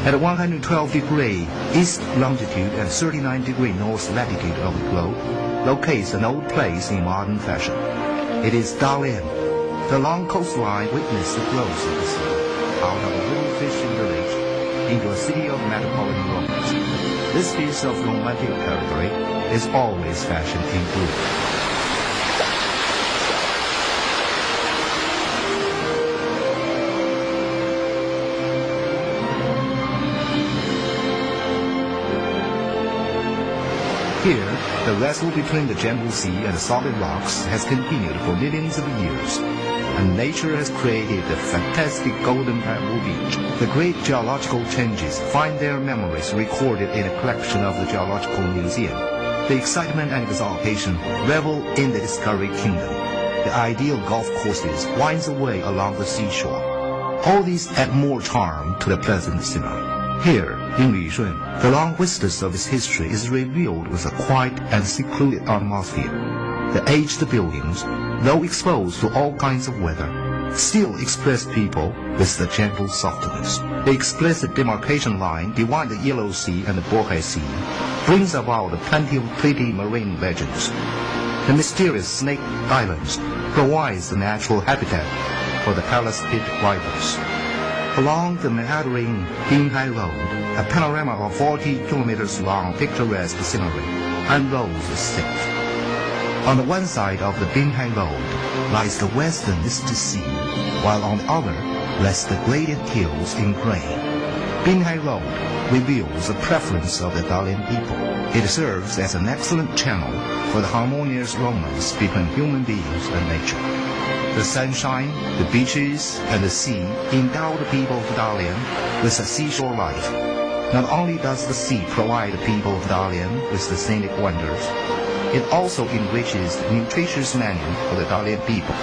At 112 degree east longitude and 39 degree north latitude of the globe, locates an old place in modern fashion. It is Dalian. The long coastline witnessed the growth of the city, out of a little fishing village into a city of metropolitan romance. This piece of romantic territory is always fashioned in blue. Here, the wrestle between the gentle sea and the solid rocks has continued for millions of years, and nature has created the fantastic golden bamboo beach. The great geological changes find their memories recorded in a collection of the Geological Museum. The excitement and exaltation revel in the Discovery Kingdom. The ideal golf courses winds away along the seashore. All these add more charm to the pleasant scenery. Here, in Lishun, the long vistas of its history is revealed with a quiet and secluded atmosphere. The aged buildings, though exposed to all kinds of weather, still express people with the gentle softness. The explicit demarcation line dividing the Yellow Sea and the Bohai Sea brings about plenty of pretty marine legends. The mysterious Snake Islands provides the natural habitat for the palace pit rivals. Along the meandering Binhai Road, a panorama of 40 kilometers long picturesque scenery unrolls the scene. On the one side of the Binhai Road lies the western Misty Sea, while on the other rest the gradient hills in gray. Binhai Road reveals the preference of the Dalian people. It serves as an excellent channel for the harmonious romance between human beings and nature. The sunshine, the beaches, and the sea endow the people of Dalian with a seashore life. Not only does the sea provide the people of Dalian with the scenic wonders, it also enriches the nutritious menu for the Dalian people.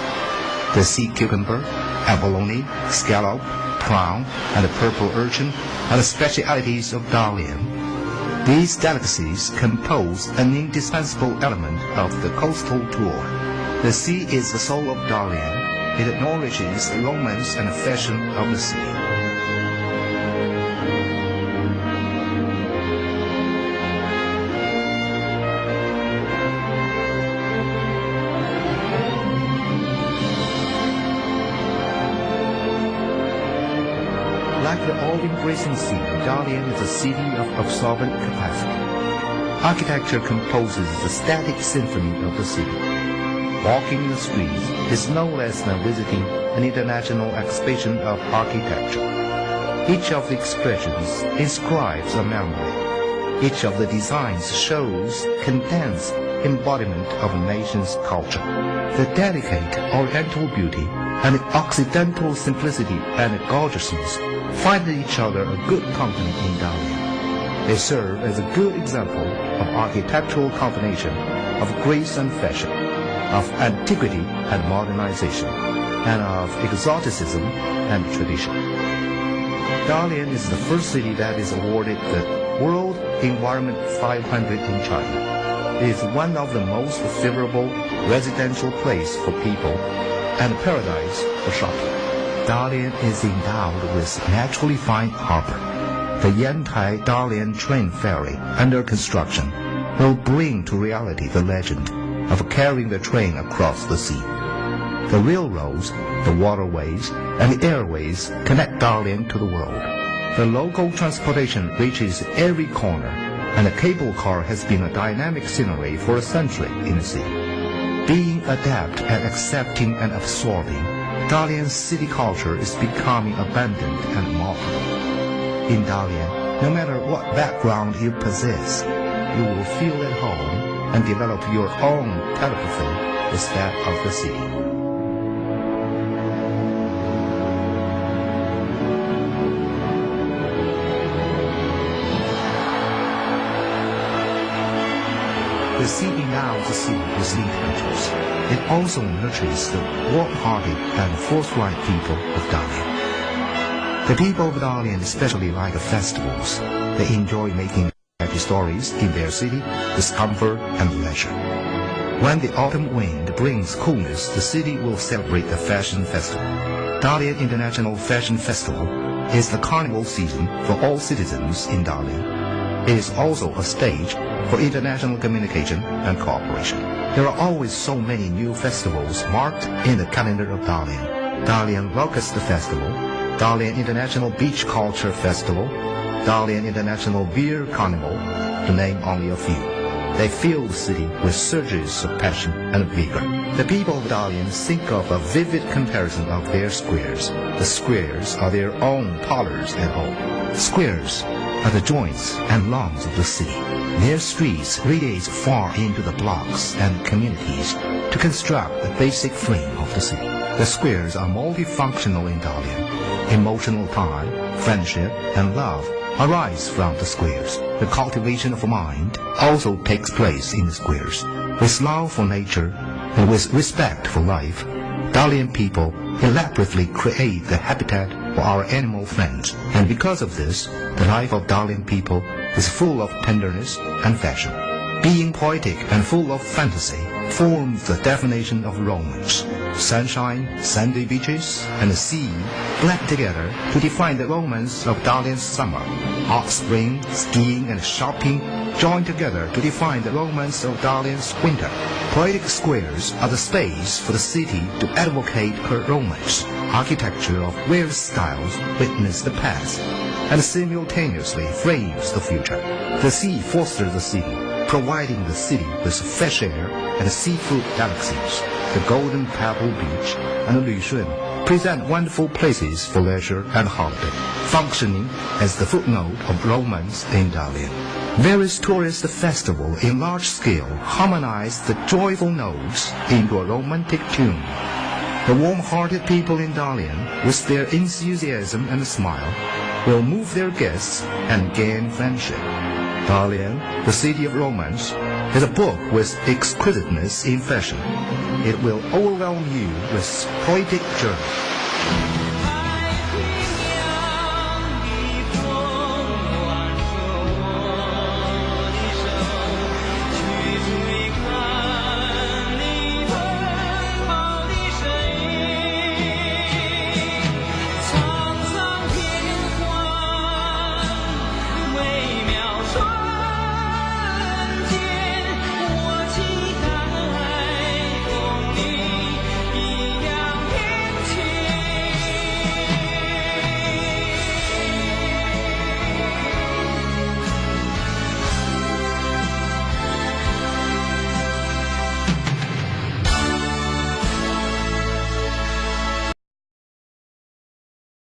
The sea cucumber, abalone, scallop, prawn, and the purple urchin are the specialities of Dalian. These delicacies compose an indispensable element of the coastal tour. The sea is the soul of Dalian. It nourishes the romance and fashion of the sea. Like the all-embracing sea, Dalian is a city of absorbent capacity. Architecture composes the static symphony of the city. Walking the streets is no less than visiting an international exhibition of architecture. Each of the expressions inscribes a memory. Each of the designs shows condensed embodiment of a nation's culture. The delicate Oriental beauty and the Occidental simplicity and gorgeousness find each other a good company in Dalian. They serve as a good example of architectural combination of grace and fashion, of antiquity and modernization, and of exoticism and tradition. Dalian is the first city that is awarded the World Environment 500 in China. It is one of the most favorable residential places for people and a paradise for shopping. Dalian is endowed with naturally fine harbor. The Yantai Dalian train ferry under construction will bring to reality the legend of carrying the train across the sea. The railroads, the waterways, and the airways connect Dalian to the world. The local transportation reaches every corner, and the cable car has been a dynamic scenery for a century in the city. Being adept at accepting and absorbing, Dalian's city culture is becoming abundant and modern. In Dalian, no matter what background you possess, you will feel at home and develop your own telepathy with that of the city. The sea endows the city with sweet pleasures. It also nurtures the warm-hearted and forthright people of Dalian. The people of Dalian especially like festivals. They enjoy making happy stories in their city with comfort and leisure. When the autumn wind brings coolness, the city will celebrate the Fashion Festival. Dalian International Fashion Festival is the carnival season for all citizens in Dalian. It is also a stage for international communication and cooperation. There are always so many new festivals marked in the calendar of Dalian. Dalian Locust Festival, Dalian International Beach Culture Festival, Dalian International Beer Carnival, to name only a few. They fill the city with surges of passion and vigor. The people of Dalian think of a vivid comparison of their squares. The squares are their own parlors at home. Squares are the joints and lawns of the city. Their streets radiate far into the blocks and communities to construct the basic frame of the city. The squares are multifunctional in Dalian. Emotional tie, friendship, and love arise from the squares. The cultivation of mind also takes place in the squares. With love for nature and with respect for life, Dalian people elaborately create the habitat for our animal friends. And because of this, the life of Dalian people is full of tenderness and fashion. Being poetic and full of fantasy forms the definition of romance. Sunshine, sandy beaches, and the sea blend together to define the romance of Dalian's summer. Hot spring, skiing, and shopping join together to define the romance of Dalian's winter. Poetic squares are the space for the city to advocate her romance. Architecture of various styles witness the past and simultaneously frames the future. The sea fosters the city, providing the city with fresh air and seafood delicacies. The Golden Pebble Beach and Lushun present wonderful places for leisure and holiday, functioning as the footnote of romance in Dalian. Various tourist festivals in large scale harmonize the joyful notes into a romantic tune. The warm-hearted people in Dalian, with their enthusiasm and smile, will move their guests and gain friendship. Dalian, the city of romance, is a book with exquisiteness in fashion. It will overwhelm you with poetic joy.